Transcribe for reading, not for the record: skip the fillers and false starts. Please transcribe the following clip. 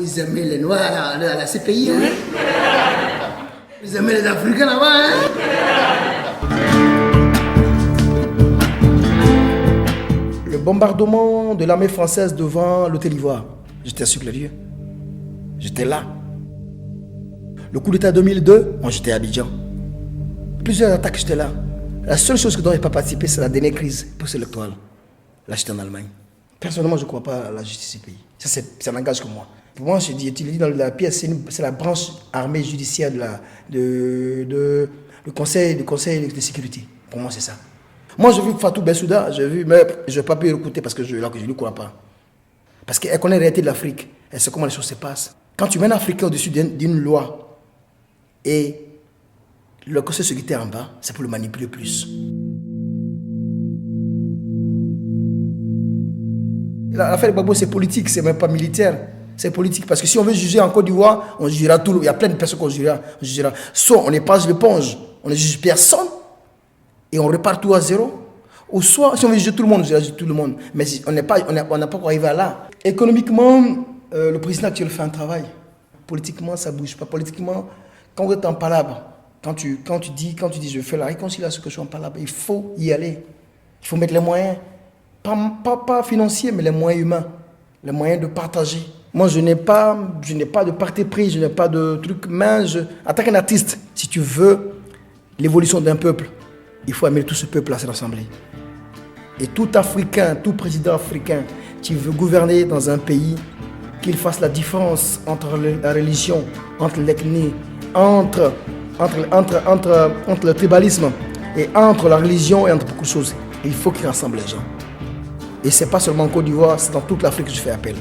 Vous aimez les Noirs à la CPI, hein? Vous aimez les Africains là-bas, hein? Le bombardement de l'armée française devant l'hôtel Ivoire. J'étais sur le lieu. J'étais là. Le coup d'État 2002, moi j'étais à Abidjan. Plusieurs attaques, j'étais là. La seule chose dont je n'ai pas participé, c'est la dernière crise post-électorale. Là, j'étais en Allemagne. Personnellement, je ne crois pas à la justice du pays. Ça n'engage que moi. Pour moi, tu l'as dit dans la pièce, c'est la branche armée judiciaire du conseil de sécurité. Pour moi, c'est ça. Moi, j'ai vu Fatou Bensouda, mais je n'ai pas pu l'écouter parce que je ne lui crois pas. Parce qu'elle connaît la réalité de l'Afrique. Elle sait comment les choses se passent. Quand tu mets un Africain au-dessus d'une loi et le conseil de sécurité en bas, c'est pour le manipuler plus. L'affaire Gbagbo, c'est politique, c'est même pas militaire. C'est politique. Parce que si on veut juger en Côte d'Ivoire, on jugera tout. Il y a plein de personnes qu'on jugera. Soit on est pas l'éponge, on ne juge personne et on repart tout à zéro. Ou soit, si on veut juger tout le monde, on juge tout le monde. Mais si on n'a pas encore arrivé à là. Économiquement, le président actuel fait un travail. Politiquement, ça ne bouge pas. Politiquement, quand vous êtes en palabre, quand tu dis je fais la réconciliation que je suis en palabre, il faut y aller. Il faut mettre les moyens. Pas financiers, mais les moyens humains. Les moyens de partager. Moi, je n'ai pas de parti pris, je n'ai pas de truc. Mais en tant qu'un artiste, si tu veux l'évolution d'un peuple, il faut amener tout ce peuple à se rassembler. Et tout Africain, tout président africain qui veut gouverner dans un pays, qu'il fasse la différence entre la religion, entre l'ethnie, entre le tribalisme et entre la religion et entre beaucoup de choses. Il faut qu'il rassemble les gens. Et ce n'est pas seulement en Côte d'Ivoire, c'est dans toute l'Afrique que je fais appel.